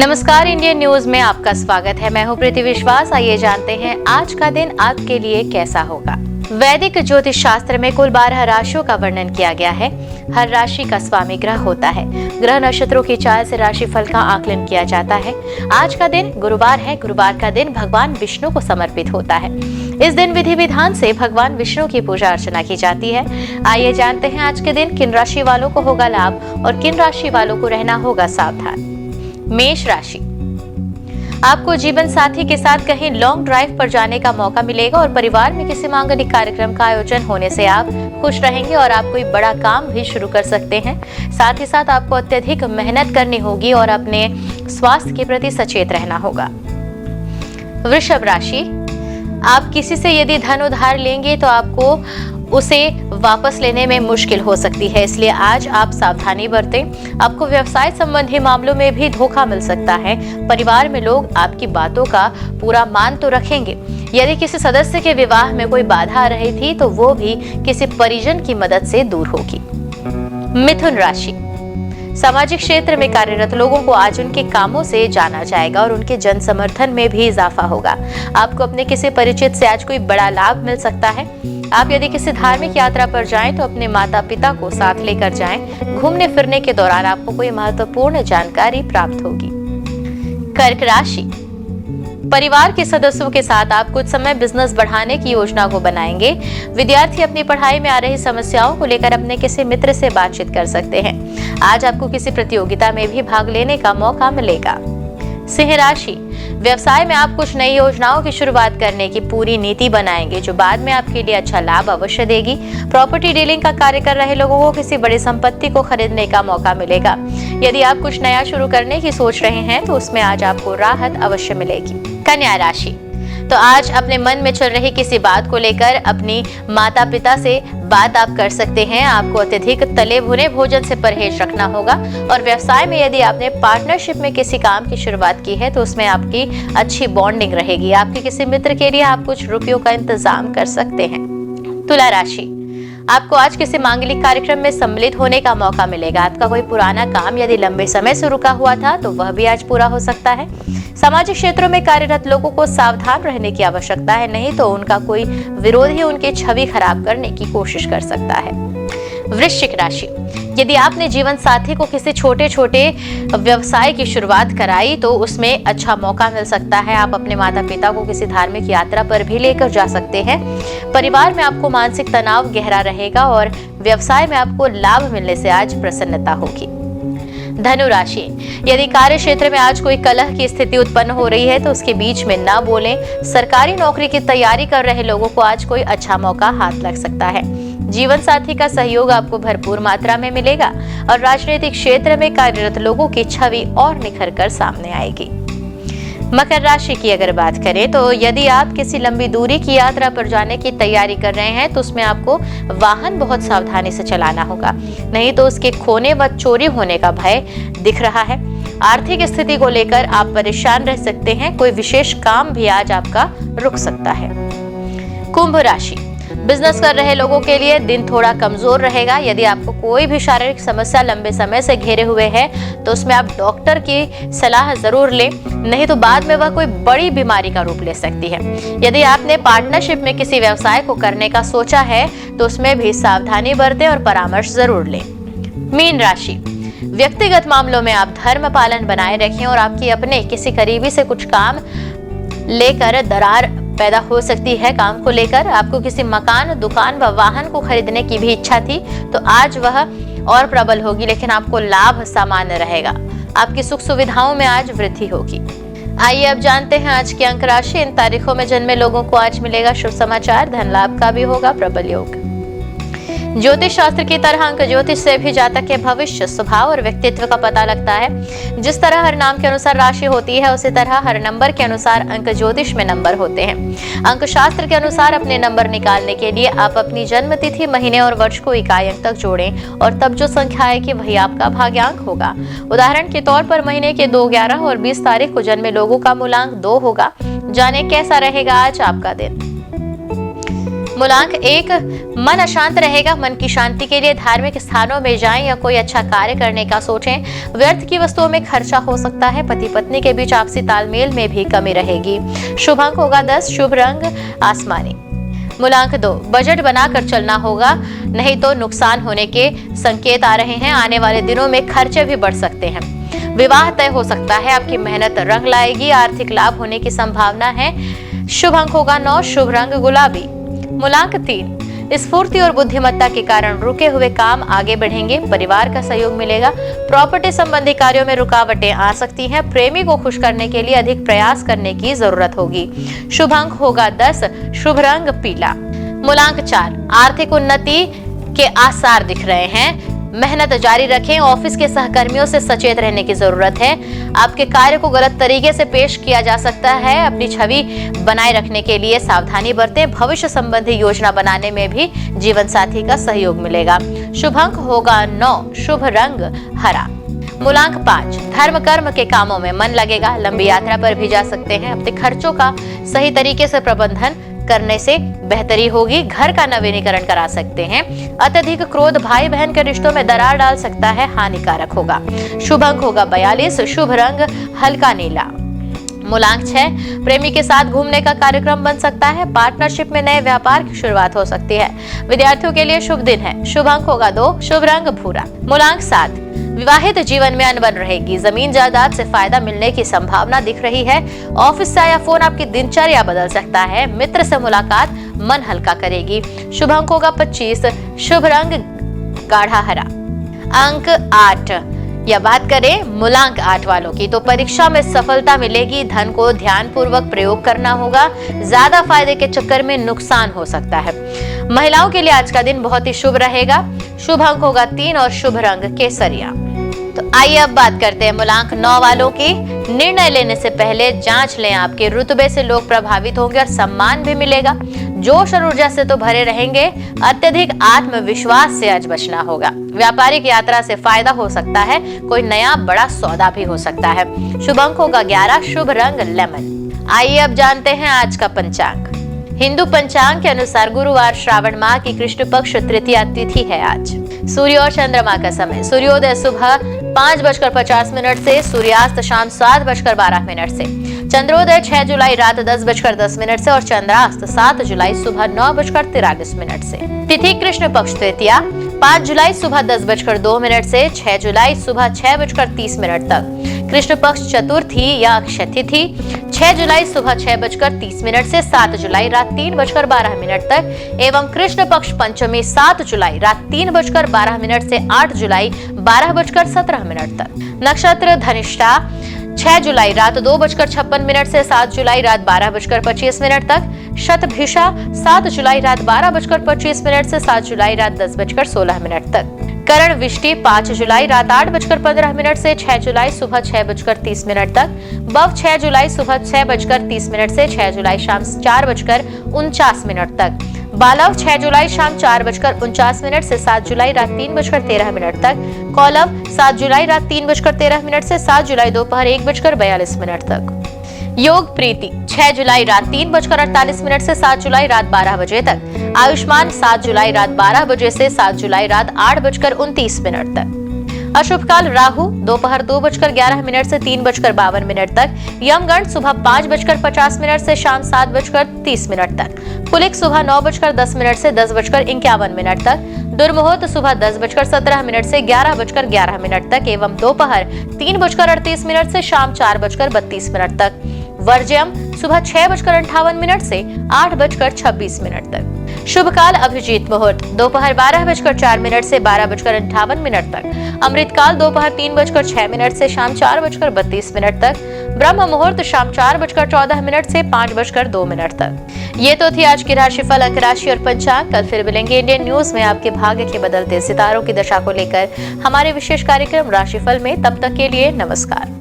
नमस्कार, Indian news में आपका स्वागत है। मैं हूं प्रीति विश्वास। आइए जानते हैं आज का दिन आपके लिए कैसा होगा। वैदिक ज्योतिष शास्त्र में कुल 12 राशियों का वर्णन किया गया है। हर राशि का स्वामी ग्रह होता है। ग्रह नक्षत्रों की चाल से राशिफल का आकलन किया जाता है। आज का दिन गुरुवार है। गुरुवार का दिन भगवान विष्णु को समर्पित होता है। इस दिन विधि विधान से भगवान विष्णु की पूजा अर्चना की जाती है। आइए जानते हैं आज के दिन किन राशि वालों को होगा लाभ और किन राशि वालों को रहना होगा सावधान। मेष राशि, आपको जीवन साथी के साथ कहीं लॉन्ग ड्राइव पर जाने का मौका मिलेगा और परिवार में किसी मांगलिक कार्यक्रम का आयोजन होने से आप खुश रहेंगे और आप कोई बड़ा काम भी शुरू कर सकते हैं। साथ ही साथ आपको अत्यधिक मेहनत करनी होगी और अपने स्वास्थ्य के प्रति सचेत रहना होगा। वृषभ राशि, आप किसी से यदि धन उधार लेंगे तो आपको उसे वापस लेने में मुश्किल हो सकती है, इसलिए आज आप सावधानी बरतें। आपको व्यवसाय संबंधी मामलों में भी धोखा मिल सकता है। परिवार में लोग आपकी बातों का पूरा मान तो रखेंगे। यदि किसी सदस्य के विवाह में कोई बाधा आ रही थी तो वो भी किसी परिजन की मदद से दूर होगी। मिथुन राशि, सामाजिक क्षेत्र में कार्यरत लोगों को आज उनके कामों से जाना जाएगा और उनके जन समर्थन में भी इजाफा होगा। आपको अपने किसी परिचित से आज कोई बड़ा लाभ मिल सकता है। आप यदि किसी धार्मिक यात्रा पर जाएं तो अपने माता पिता को साथ लेकर जाएं। घूमने फिरने के दौरान आपको कोई महत्वपूर्ण जानकारी प्राप्त होगी। कर्क राशि, परिवार के सदस्यों के साथ आप कुछ समय बिजनेस बढ़ाने की योजना को बनाएंगे। विद्यार्थी अपनी पढ़ाई में आ रही समस्याओं को लेकर अपने किसी मित्र से बातचीत कर सकते हैं। आज आपको किसी प्रतियोगिता में भी भाग लेने का मौका मिलेगा। सिंह राशि, व्यवसाय में आप कुछ नई योजनाओं की शुरुआत करने की पूरी नीति बनाएंगे जो बाद में आपके लिए अच्छा लाभ अवश्य देगी। प्रॉपर्टी डीलिंग का कार्य कर रहे लोगों को किसी बड़ी संपत्ति को खरीदने का मौका मिलेगा। यदि आप कुछ नया शुरू करने की सोच रहे हैं तो उसमें आज आपको राहत अवश्य मिलेगी। कन्या राशि, तो आज अपने मन में चल रही किसी बात को लेकर अपनी माता पिता से बात आप कर सकते हैं। आपको अत्यधिक तले भुने भोजन से परहेज रखना होगा और व्यवसाय में यदि आपने पार्टनरशिप में किसी काम की शुरुआत की है तो उसमें आपकी अच्छी बॉन्डिंग रहेगी। आपके किसी मित्र के लिए आप कुछ रुपयों का इंतजाम कर सकते हैं। तुला राशि, आपको आज किसी मांगलिक कार्यक्रम में सम्मिलित होने का मौका मिलेगा। आपका कोई पुराना काम यदि लंबे समय से रुका हुआ था तो वह भी आज पूरा हो सकता है। सामाजिक क्षेत्रों में कार्यरत लोगों को सावधान रहने की आवश्यकता है, नहीं तो उनका कोई विरोधी उनकी छवि खराब करने की कोशिश कर सकता है। वृश्चिक राशि, यदि आपने जीवन साथी को किसी छोटे छोटे व्यवसाय की शुरुआत कराई तो उसमें अच्छा मौका मिल सकता है। आप अपने माता पिता को किसी धार्मिक यात्रा पर भी लेकर जा सकते हैं। परिवार में आपको मानसिक तनाव गहरा रहेगा और व्यवसाय में आपको लाभ मिलने से आज प्रसन्नता होगी। धनु राशि, यदि कार्य क्षेत्र में आज कोई कलह की स्थिति उत्पन्न हो रही है तो उसके बीच में ना बोलें। सरकारी नौकरी की तैयारी कर रहे लोगों को आज कोई अच्छा मौका हाथ लग सकता है। जीवन साथी का सहयोग आपको भरपूर मात्रा में मिलेगा और राजनीतिक क्षेत्र में कार्यरत लोगों की छवि और निखर कर सामने आएगी। मकर राशि की अगर बात करें तो यदि आप किसी लंबी दूरी की यात्रा पर जाने की तैयारी कर रहे हैं तो उसमें आपको वाहन बहुत सावधानी से चलाना होगा, नहीं तो उसके खोने व चोरी होने का भय दिख रहा है। आर्थिक स्थिति को लेकर आप परेशान रह सकते हैं। कोई विशेष काम भी आज आपका रुक सकता है। कुंभ राशि, बिजनेस कर रहे लोगों के लिए दिन थोड़ा कमजोर रहेगा। यदि आपको कोई भी शारीरिक समस्या लंबे समय से घेरे हुए है तो उसमें आप डॉक्टर की सलाह जरूर लें, नहीं तो बाद में वह कोई बड़ी बीमारी का रूप ले सकती है। यदि आपने पार्टनरशिप में किसी व्यवसाय को करने का सोचा है तो उसमें भी सावधानी बरतें और परामर्श जरूर लें। मीन राशि, व्यक्तिगत मामलों में आप धर्म पालन बनाए रखें और आपकी अपने किसी करीबी से कुछ काम लेकर दरार पैदा हो सकती है। काम को लेकर आपको किसी मकान, दुकान व वाहन को खरीदने की भी इच्छा थी तो आज वह और प्रबल होगी, लेकिन आपको लाभ सामान्य रहेगा। आपकी सुख सुविधाओं में आज वृद्धि होगी। आइए अब जानते हैं आज की अंक राशि। इन तारीखों में जन्मे लोगों को आज मिलेगा शुभ समाचार। धन लाभ का भी होगा प्रबल योग। ज्योतिष शास्त्र की तरह अंक ज्योतिष से भी जातक के भविष्य, स्वभाव और व्यक्तित्व का पता लगता है। जिस तरह हर नाम के अनुसार राशि होती है उसी तरह हर नंबर के अनुसार अंक ज्योतिष में नंबर होते हैं। अंक शास्त्र के अनुसार अपने नंबर निकालने के लिए आप अपनी जन्म तिथि, महीने और वर्ष को इकाई अंक तक जोड़ें और तब जो संख्या आएगी वही आपका भाग्यांक होगा। उदाहरण के तौर पर महीने के 2, 11 और 20 तारीख को जन्मे लोगों का मूलांक 2 होगा। जाने कैसा रहेगा आज आपका दिन। मूलांक 1, मन अशांत रहेगा। मन की शांति के लिए धार्मिक स्थानों में जाएं या कोई अच्छा कार्य करने का सोचें। व्यर्थ की वस्तुओं में खर्चा हो सकता है। पति पत्नी के बीच आपसी तालमेल में भी कमी रहेगी। शुभ अंक होगा 10, शुभ रंग आसमानी। मूलांक 2, बजट बनाकर चलना होगा, नहीं तो नुकसान होने के संकेत आ रहे हैं। आने वाले दिनों में खर्चे भी बढ़ सकते हैं। विवाह तय हो सकता है। आपकी मेहनत रंग लाएगी। आर्थिक लाभ होने की संभावना है। शुभ अंक होगा 9, शुभ रंग गुलाबी। मूलांक 3, स्फूर्ति और बुद्धिमत्ता के कारण रुके हुए काम आगे बढ़ेंगे। परिवार का सहयोग मिलेगा। प्रॉपर्टी संबंधी कार्यों में रुकावटें आ सकती हैं। प्रेमी को खुश करने के लिए अधिक प्रयास करने की जरूरत होगी। शुभ अंक होगा 10, शुभ रंग पीला। मूलांक 4, आर्थिक उन्नति के आसार दिख रहे हैं। मेहनत जारी रखें। ऑफिस के सहकर्मियों से सचेत रहने की जरूरत है। आपके कार्य को गलत तरीके से पेश किया जा सकता है। अपनी छवि बनाए रखने के लिए सावधानी बरतें। भविष्य संबंधी योजना बनाने में भी जीवन साथी का सहयोग मिलेगा। शुभ अंक होगा 9, शुभ रंग हरा। मूलांक 5, धर्म कर्म के कामों में मन लगेगा। लंबी यात्रा पर भी जा सकते हैं। अपने खर्चों का सही तरीके से प्रबंधन करने से बेहतरी होगी। घर का नवीनीकरण करा सकते हैं। अत्यधिक क्रोध भाई बहन के रिश्तों में दरार डाल सकता है, हानिकारक होगा। शुभ अंक होगा 42, शुभ रंग हल्का नीला। मूलांक 6, प्रेमी के साथ घूमने का कार्यक्रम बन सकता है। पार्टनरशिप में नए व्यापार की शुरुआत हो सकती है। विद्यार्थियों के लिए शुभ दिन है। शुभ अंक होगा 2, शुभ रंग भूरा। मूलांक 7, विवाहित जीवन में अनबन रहेगी। जमीन जायदाद से फायदा मिलने की संभावना दिख रही है। ऑफिस से आया फोन आपकी दिनचर्या बदल सकता है। मित्र से मुलाकात मन हल्का करेगी। शुभ अंक होगा 25, शुभ रंग गाढ़ा हरा। अंक 8, या बात करें मूलांक 8 वालों की, तो परीक्षा में सफलता मिलेगी। धन को ध्यान पूर्वक प्रयोग करना होगा। ज्यादा फायदे के चक्कर में नुकसान हो सकता है। महिलाओं के लिए आज का दिन बहुत ही शुभ रहेगा। शुभ अंक होगा 3 और शुभ रंग केसरिया। तो आइए अब बात करते हैं मूलांक 9 वालों की। निर्णय लेने से पहले जांच लें। आपके रुतबे से लोग प्रभावित होंगे और सम्मान भी मिलेगा। जोश और ऊर्जा से तो भरे रहेंगे। अत्यधिक आत्मविश्वास से आज बचना होगा। व्यापारिक यात्रा से फायदा हो सकता है। कोई नया बड़ा सौदा भी हो सकता है। शुभ अंक होगा 11, शुभ रंग लेमन। आइए अब जानते हैं आज का पंचांग। हिंदू पंचांग के अनुसार गुरुवार श्रावण माह की कृष्ण पक्ष तृतीया तिथि है आज। सूर्य और चंद्रमा का समय, सूर्योदय सुबह 5:50 से, सूर्यास्त शाम 7:12 से। चंद्रोदय 6 जुलाई रात 10:10 से और चंद्रास्त 7 जुलाई सुबह 9:43 से। तिथि कृष्ण पक्ष तृतीया 5 जुलाई सुबह 10:02 से 6 जुलाई सुबह 6:30 तक। कृष्ण पक्ष चतुर्थी या अक्षय तिथि 6 जुलाई सुबह 6:30 से 7 जुलाई रात 3:12 तक एवं कृष्ण पक्ष पंचमी 7 जुलाई रात 3:12 से 8 जुलाई 12:17 तक। नक्षत्र धनिष्ठा 6 जुलाई रात 2:56 से 7 जुलाई रात 12:25 तक। शतभिषा 7 जुलाई रात 12:25 से 7 जुलाई रात 10:16 तक। करण विष्टि 5 जुलाई रात 8:15 से 6 जुलाई सुबह 6:30 तक। बव 6 जुलाई सुबह 6:30 से 6 जुलाई शाम 4:49 तक। बालव 6 जुलाई शाम 4:49 से 7 जुलाई रात 3:13 तक। कौलव 7 जुलाई रात 3:13 से 7 जुलाई दोपहर 1:42 तक। योग प्रीति 6 जुलाई रात 3:48 से 7 जुलाई रात 12 बजे तक। आयुष्मान 7 जुलाई रात 12 बजे से 7 जुलाई रात 8:29 तक। अशुभ काल राहु दोपहर 2:11 से 3:52 तक। यमगंड सुबह 5:50 से शाम 7:30 तक। कुलिक सुबह 9:10 से 10:51 तक। दुर्मुहूर्त सुबह 10:17 से 11:11 तक एवं दोपहर 3:38 से शाम 4:32 तक। वर्ज्यम सुबह 6:58 से 8:26 तक। शुभ काल अभिजीत मुहूर्त दोपहर 12:04 से 12:58 तक। अमृत काल दोपहर 3:06 से शाम 4:32 तक। ब्रह्म मुहूर्त शाम 4:14 से 5:02 तक। ये तो थी आज की राशिफल, अंक राशि और पंचांग। कल फिर मिलेंगे इंडियन न्यूज में आपके भाग्य के बदलते सितारों की दशा को लेकर हमारे विशेष कार्यक्रम राशिफल में। तब तक के लिए नमस्कार।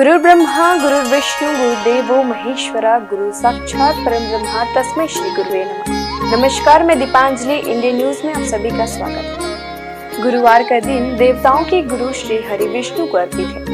गुरु ब्रह्मा गुरु विष्णु गुरुदेवो महेश्वरा गुरु साक्षात परम ब्रह्मा तस्मै श्री गुरुवे नमः। नमस्कार, मैं दीपांजलि इंडियन न्यूज में आप सभी का स्वागत है। गुरुवार का दिन देवताओं के गुरु श्री हरि विष्णु को अर्पित है।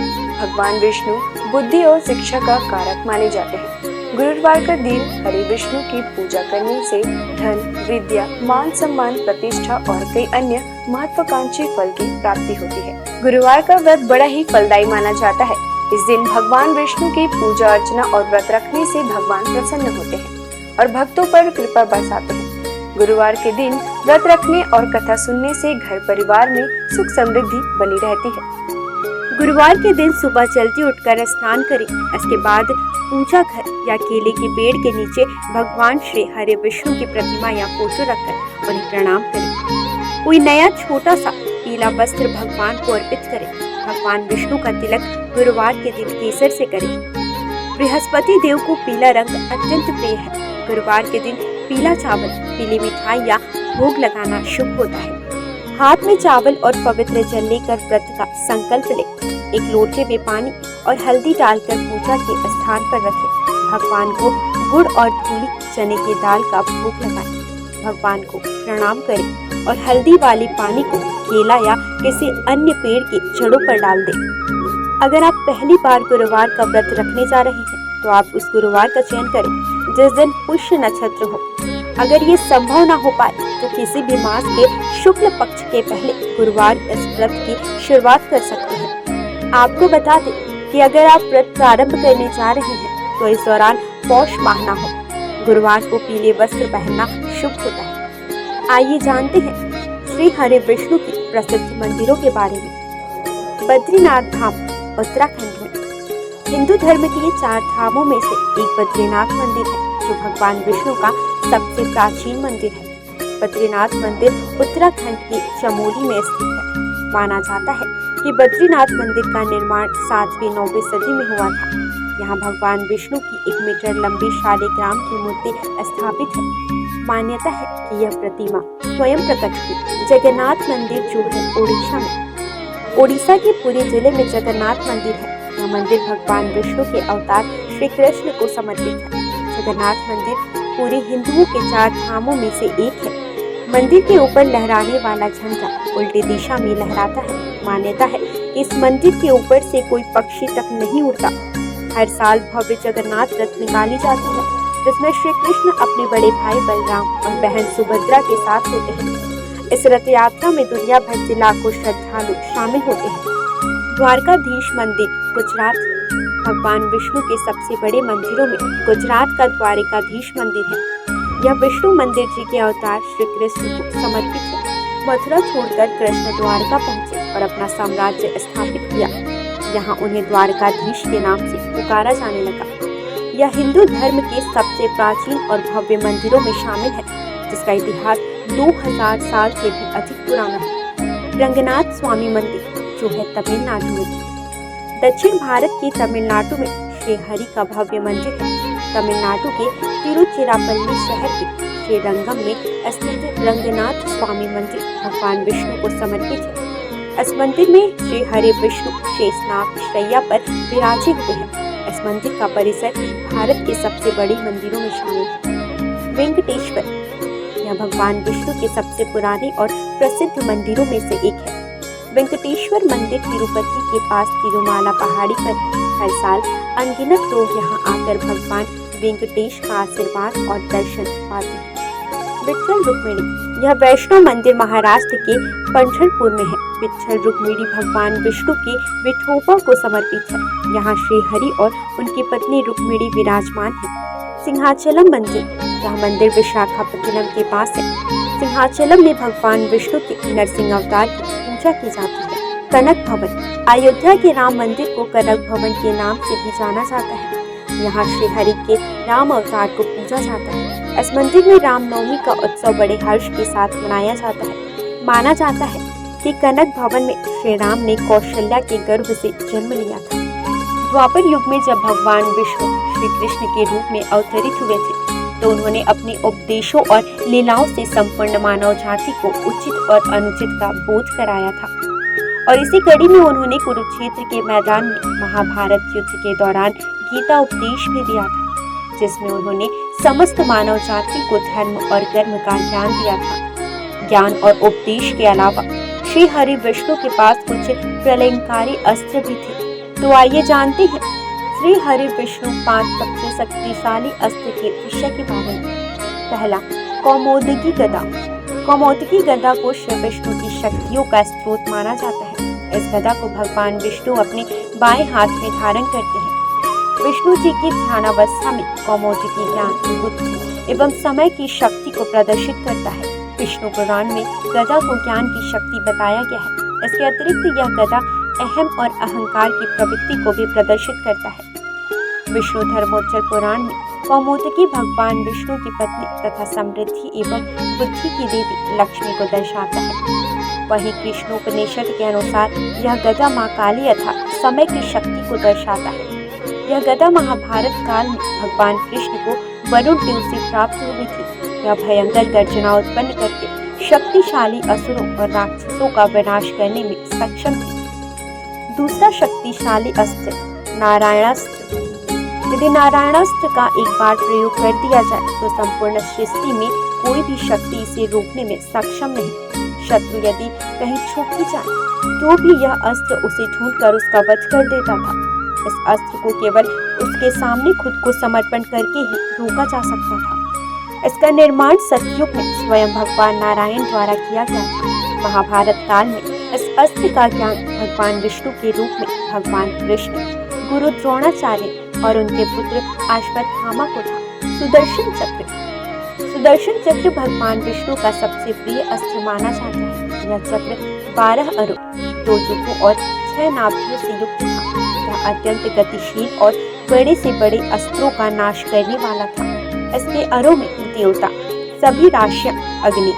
भगवान विष्णु बुद्धि और शिक्षा का कारक माने जाते हैं। गुरुवार का दिन हरि विष्णु की पूजा करने से धन, विद्या, मान सम्मान, प्रतिष्ठा और कई अन्य महत्वाकांक्षी फल की प्राप्ति होती है। गुरुवार का व्रत बड़ा ही फलदायी माना जाता है। इस दिन भगवान विष्णु की पूजा अर्चना और व्रत रखने से भगवान प्रसन्न होते हैं और भक्तों पर कृपा बरसाते हैं। गुरुवार के दिन व्रत रखने और कथा सुनने से घर परिवार में सुख समृद्धि बनी रहती है। गुरुवार के दिन सुबह जल्दी उठकर स्नान करें। इसके बाद पूजा घर या केले के पेड़ के नीचे भगवान श्री हरि विष्णु की प्रतिमा या फोटो रखकर उन्हें प्रणाम करें। कोई नया छोटा सा पीला वस्त्र भगवान को अर्पित करें। भगवान विष्णु का तिलक गुरुवार के दिन केसर से करें। बृहस्पति देव को पीला रंग अत्यंत प्रिय है। गुरुवार के दिन पीला चावल, पीली मिठाई या भोग लगाना शुभ होता है। हाथ में चावल और पवित्र जल लेकर व्रत का संकल्प लें। एक लोटे में पानी और हल्दी डालकर पूजा के स्थान पर रखें। भगवान को गुड़ और धूली चने की दाल का भोग लगाएं। भगवान को प्रणाम करें और हल्दी वाली पानी को केला या किसी अन्य पेड़ की जड़ों पर डाल दें। अगर आप पहली बार गुरुवार का व्रत रखने जा रहे हैं तो आप उस गुरुवार का चयन करें जिस दिन पुष्य नक्षत्र हो। अगर ये संभव न हो पाए तो किसी भी मास के शुक्ल पक्ष के पहले गुरुवार इस व्रत की शुरुआत कर सकते हैं। आपको बता दें कि अगर आप व्रत प्रारंभ करने जा रहे हैं तो इस दौरान पौष माह न हो। गुरुवार को पीले वस्त्र पहनना शुभ होता है। आइए जानते हैं श्री हरि विष्णु की प्रसिद्ध मंदिरों के बारे में। बद्रीनाथ धाम उत्तराखंड में हिंदू धर्म के 4 धामों में से एक बद्रीनाथ मंदिर है जो भगवान विष्णु का सबसे प्राचीन मंदिर है। बद्रीनाथ मंदिर उत्तराखंड के चमोली में स्थित है। माना जाता है कि बद्रीनाथ मंदिर का निर्माण 7वीं 9वीं सदी में हुआ था। यहाँ भगवान विष्णु की 1 मीटर लंबी शालिग्राम की मूर्ति स्थापित है। मान्यता है कि यह प्रतिमा स्वयं प्रकट हुई। जगन्नाथ मंदिर जो है ओडिशा में, ओडिशा के पुरी जिले में जगन्नाथ मंदिर है। यह मंदिर भगवान विष्णु के अवतार श्री कृष्ण को समर्पित है। जगन्नाथ मंदिर पूरे हिंदुओं के 4 धामों में से एक है। मंदिर के ऊपर लहराने वाला झंडा उल्टी दिशा में लहराता है। मान्यता है कि इस मंदिर के ऊपर से कोई पक्षी तक नहीं उड़ता। हर साल भव्य जगन्नाथ रथ निकाली जाती है जिसमें श्री कृष्ण अपने बड़े भाई बलराम और बहन सुभद्रा के साथ होते हैं। इस रथ यात्रा में दुनिया भर से लाखों श्रद्धालु शामिल होते हैं। द्वारकाधीश मंदिर गुजरात, भगवान विष्णु के सबसे बड़े मंदिरों में गुजरात का द्वारकाधीश मंदिर है। यह विष्णु मंदिर जी के अवतार श्री कृष्ण को समर्पित है। मथुरा छोड़कर कृष्ण द्वारका पहुंचे और अपना साम्राज्य स्थापित किया। यहाँ उन्हें द्वारकाधीश के नाम से पुकारा जाने लगा। यह हिंदू धर्म के सबसे प्राचीन और भव्य मंदिरों में शामिल है जिसका इतिहास 2000 साल से भी अधिक पुराना है। रंगनाथ स्वामी मंदिर जो है तमिलनाडु में। दक्षिण भारत के तमिलनाडु में श्री हरि का भव्य मंदिर है। तमिलनाडु के तिरुचिरापल्ली शहर के श्री रंगम में स्थित रंगनाथ स्वामी मंदिर भगवान विष्णु को समर्पित है। इस मंदिर में श्री हरि विष्णु शेषनाग शैया पर विराजे हुए हैं। इस मंदिर का परिसर भारत के सबसे बड़े मंदिरों में शामिल है। वेंकटेश्वर, यह भगवान विष्णु के सबसे पुराने और प्रसिद्ध मंदिरों में से एक है। वेंकटेश्वर मंदिर तिरुपति के पास तिरुमाला पहाड़ी पर है। हर साल अनगिनत लोग यहाँ आकर भगवान वेंकटेश का आशीर्वाद और दर्शन पाते हैं। विट्ठल रुक्मिणी, यह वैष्णव मंदिर महाराष्ट्र के पंढरपुर में है। विट्ठल रुक्मिणी भगवान विष्णु के विठोबा को समर्पित है। यहाँ श्री हरि और उनकी पत्नी रुक्मिणी विराजमान है। सिंहाचलम मंदिर, यह मंदिर विशाखापट्टनम के पास है। सिंहाचलम में भगवान विष्णु के नरसिंह अवतार की पूजा की जाती है। कनक भवन, अयोध्या के राम मंदिर को कनक भवन के नाम से भी जाना जाता है। यहाँ श्री हरि के राम अवतार को पूजा जाता है। इस मंदिर में रामनवमी का उत्सव बड़े हर्ष के साथ मनाया जाता है। माना जाता है कि कनक भवन में श्री राम ने कौशल्या के गर्भ से जन्म लिया था। द्वापर युग में जब भगवान विष्णु श्री कृष्ण के रूप में अवतरित हुए थे तो उन्होंने अपने उपदेशों और लीलाओं से संपूर्ण मानव जाति को उचित और अनुचित का बोध कराया था और इसी कड़ी में उन्होंने कुरुक्षेत्र के मैदान में महाभारत युद्ध के दौरान गीता उपदेश भी दिया था, जिसमें उन्होंने समस्त मानव जाति को धर्म और कर्म का ज्ञान दिया था। ज्ञान और उपदेश के अलावा श्री हरि विष्णु के पास कुछ प्रलयंकारी अस्त्र भी थे। तो आइए जानते हैं श्री हरि विष्णु 5 सबसे शक्तिशाली अस्त्र के विषय के बारे में। पहला, कौमोदकी गदा। कौमोदकी गदा को श्री विष्णु की शक्तियों का स्रोत माना जाता है। इस गदा को भगवान विष्णु अपने बाएं हाथ में धारण करते हैं। विष्णु जी की ध्यानावस्था में कौमोदकी ज्ञान, बुद्धि एवं समय की शक्ति को प्रदर्शित करता है। विष्णु पुराण में गदा को ज्ञान की शक्ति बताया गया है। इसके अतिरिक्त यह गदा अहम और अहंकार की प्रवृत्ति को भी प्रदर्शित करता है। विष्णु धर्मोत्तर पुराण में कौमोदकी भगवान विष्णु की पत्नी तथा समृद्धि एवं बुद्धि की देवी लक्ष्मी को दर्शाता है। वहीं कृष्णोपनिषद के अनुसार यह गदा मां काली अर्थात समय की शक्ति को दर्शाता है। यह गदा महाभारत काल में भगवान कृष्ण को वरुण देव से प्राप्त हुई थी। यह भयंकर गर्जना उत्पन्न करके शक्तिशाली असुरों और राक्षसों का विनाश करने में सक्षम थी। दूसरा शक्तिशाली अस्त्र नारायणास्त्र। यदि नारायणास्त्र का एक बार प्रयोग कर दिया जाए तो संपूर्ण सृष्टि में कोई भी शक्ति इसे रोकने में सक्षम नहीं। शत्रु यदि कहीं छुप भी जाए तो भी यह अस्त्र उसे ढूंढकर उसका वध कर देता था। इस अस्त्र को केवल उसके सामने खुद को समर्पण करके ही रोका जा सकता था। इसका निर्माण सतयुग में स्वयं भगवान नारायण द्वारा किया गया था। महाभारत काल में इस अस्त्र का ज्ञान भगवान विष्णु के रूप में भगवान कृष्ण, गुरु द्रोणाचार्य और उनके पुत्र अश्वत्थामा को था। सुदर्शन चक्र। सुदर्शन चक्र भगवान विष्णु का सबसे प्रिय अस्त्र माना जाता है। यह चक्र 12 अरों, 2 युगों और 6 नाभियों से युक्त था। यह अत्यंत गतिशील और बड़े से बड़े अस्त्रों का नाश करने वाला था। इसके अरों में देवता, सभी राशियां, अग्नि,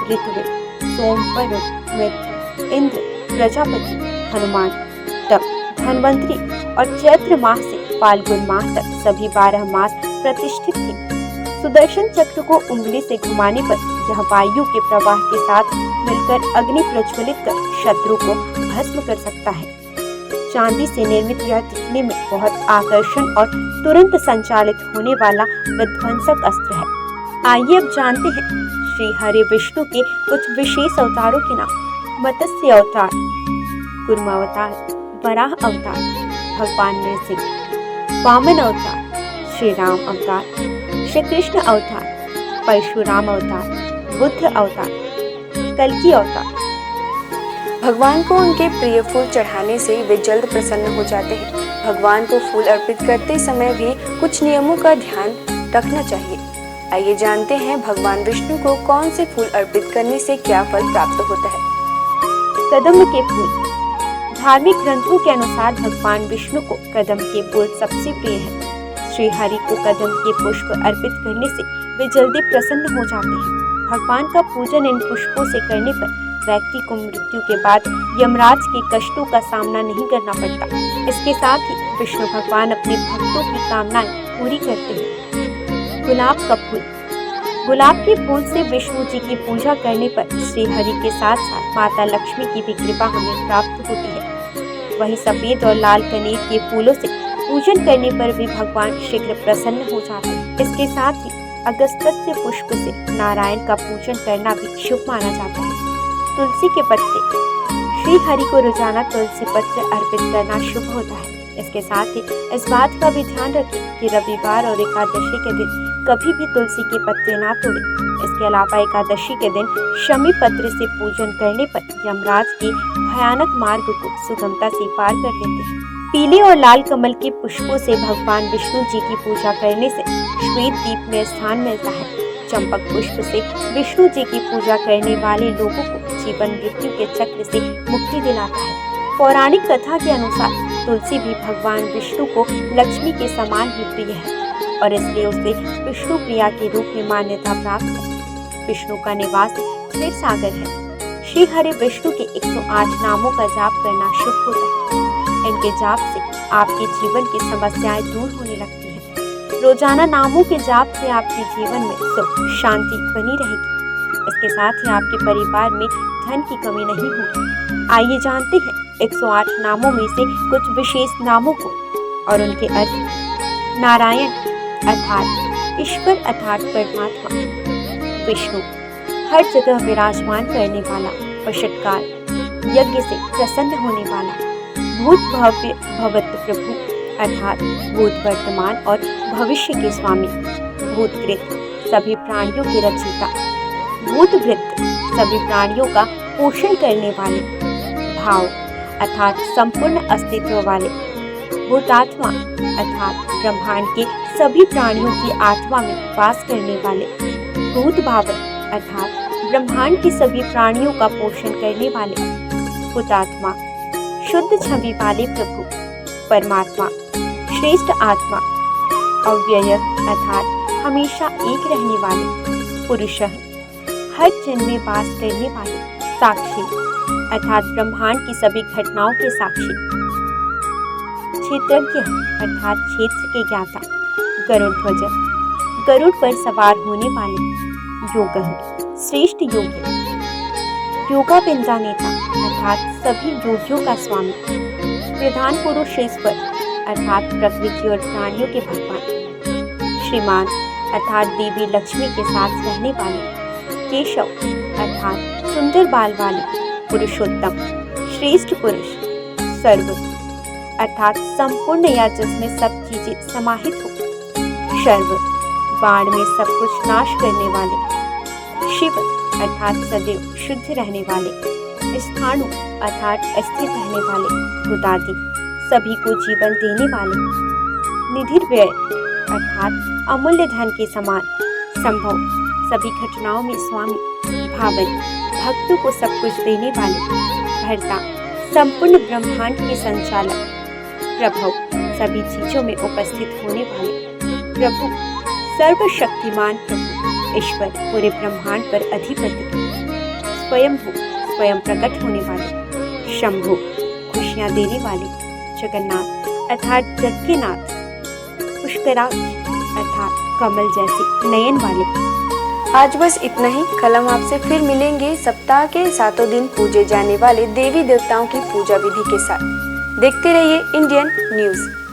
ऋत्विक, सोम, वरुण, मित्र, इंद्र, प्रजापति, हनुमान, तप, धन्वंतरी और चैत्र माह से फाल्गुन माह तक सभी 12 मास प्रतिष्ठित थे। सुदर्शन चक्र को उंगली से घुमाने पर यह वायु के प्रवाह के साथ मिलकर अग्नि प्रज्वलित कर शत्रु को भस्म कर सकता है। चांदी से निर्मित यह दिखने में बहुत आकर्षण और तुरंत संचालित होने वाला विध्वंसक अस्त्र है। आइए अब जानते हैं श्री हरि विष्णु के कुछ विशेष अवतारों के नाम। मत्स्य अवतार, कूर्म अवतार, वराह अवतार, भगवान नरसिंह, वामन अवतार, श्री राम अवतार, श्री कृष्ण अवतार, परशुराम अवतार, बुद्ध अवतार, कल्कि अवतार। भगवान को उनके प्रिय फूल चढ़ाने से वे जल्द प्रसन्न हो जाते हैं। भगवान को फूल अर्पित करते समय भी कुछ नियमों का ध्यान रखना चाहिए। आइए जानते हैं भगवान विष्णु को कौन से फूल अर्पित करने से क्या फल प्राप्त होता है। कदम के फूल। धार्मिक ग्रंथों के अनुसार भगवान विष्णु को कदम के फूल सबसे प्रिय है। श्री हरि को कदम के पुष्प अर्पित करने से वे जल्दी प्रसन्न हो जाते हैं। भगवान का पूजन इन पुष्पों से करने पर व्यक्ति को मृत्यु के बाद यमराज के कष्टों का सामना नहीं करना पड़ता। इसके साथ ही विष्णु भगवान अपने भक्तों की कामनाएं पूरी करते हैं। गुलाब का फूल। गुलाब के फूल से विष्णु जी की पूजा करने पर श्री हरि के साथ साथ माता लक्ष्मी की भी कृपा हमें प्राप्त होती है। वहीं सफेद और लाल कनेर के फूलों से पूजन करने पर भी भगवान शीघ्र प्रसन्न हो जाते हैं। इसके साथ ही अगस्त्य पुष्प से नारायण का पूजन करना भी शुभ माना जाता है। तुलसी के पत्ते। श्री हरि को रोजाना तुलसी पत्र अर्पित करना शुभ होता है। इसके साथ ही इस बात का भी ध्यान रखें कि रविवार और एकादशी के दिन कभी भी तुलसी के पत्ते ना तोड़ें। इसके अलावा एकादशी के दिन शमी पत्र से पूजन करने पर यमराज के भयानक मार्ग को सुगमता से पार कर लेते हैं। पीले और लाल कमल के पुष्पों से भगवान विष्णु जी की पूजा करने से श्वेत दीप में स्थान मिलता है। चंपक पुष्प से विष्णु जी की पूजा करने वाले लोगों को जीवन मृत्यु के चक्र से मुक्ति दिलाता है। पौराणिक कथा के अनुसार तुलसी भी भगवान विष्णु को लक्ष्मी के समान ही प्रिय है और इसलिए उसे विष्णु प्रिया के रूप में मान्यता प्राप्त है। विष्णु का निवास क्षीर सागर है। श्री हरि विष्णु के 108 नामों का जाप करना शुभ होता है। इनके जाप से आपके जीवन की समस्याएं दूर होने लगती है। रोजाना नामों के जाप से आपके जीवन में सुख शांति बनी रहेगी। इसके साथ ही आपके परिवार में धन की कमी नहीं होगी। आइए जानते हैं 108 नामों में से कुछ विशेष नामों को और उनके अर्थ: नारायण अर्थात ईश्वर अर्थात परमात्मा, विष्णु हर जगह विराजमान करने वाला और षटकार यज्ञ से प्रसन्न होने वाला, भूत भव्य भवत प्रभु अर्थात भूत वर्तमान और भविष्य के स्वामी, भूतकृत सभी प्राणियों के रचयिता, भूतभृत सभी प्राणियों का पोषण करने वाले, भाव अर्थात संपूर्ण अस्तित्व वाले, भूतात्मा अर्थात ब्रह्मांड के सभी प्राणियों की आत्मा में वास करने वाले, भूत भावन अर्थात ब्रह्मांड के सभी प्राणियों का पोषण करने वाले, हुतात्मा शुद्ध छवि वाले प्रभु, परमात्मा श्रेष्ठ आत्मा, अव्यय अर्थात हमेशा एक रहने वाले, पुरुषः हर जन्म में वास करने वाले, साक्षी अर्थात ब्रह्मांड की सभी घटनाओं के साक्षी, क्षेत्रज्ञ अर्थात क्षेत्र के ज्ञाता, गरुड़ध्वज गरुड़ पर सवार होने वाले, योगः श्रेष्ठ योगी, योगा बिंदा नेता अर्थात सभी योगियों का स्वामी, प्रधान पुरुष ईश्वर अर्थात प्रकृति और प्राणियों के भगवान, श्रीमान अर्थात देवी लक्ष्मी के साथ रहने वाले, केशव अर्थात सुंदर बाल वाले, पुरुषोत्तम श्रेष्ठ पुरुष, सर्व अर्थात संपूर्ण या जिसमें सब चीजें समाहित हो, शर्व बाण में सब कुछ नाश करने वाले, शिव अर्थात सदैव शुद्ध रहने वाले, स्थाणु अर्थात स्थिर रहने वाले, भूतादि सभी को जीवन देने वाले, निधिर्व्यय अर्थात अमूल्य धन के समान, संभव सभी घटनाओं में स्वामी, भावन भक्तों को सब कुछ देने वाले, भर्ता संपूर्ण ब्रह्मांड के संचालक, प्रभव सभी चीजों में उपस्थित होने वाले, प्रभु सर्वशक्तिमान प्रभु, ईश्वर पूरे ब्रह्मांड पर अधिपति, स्वयंभू स्वयं प्रकट होने वाले, शंभु खुशियां देने वाले, जगन्नाथ अर्थात जग के नाथ, पुष्कराक्ष अर्थात कमल जैसे नयन वाले। आज बस इतना ही। कल हम आपसे फिर मिलेंगे सप्ताह के 7 दिन पूजे जाने वाले देवी देवताओं की पूजा विधि के साथ। देखते रहिए इंडियन न्यूज़।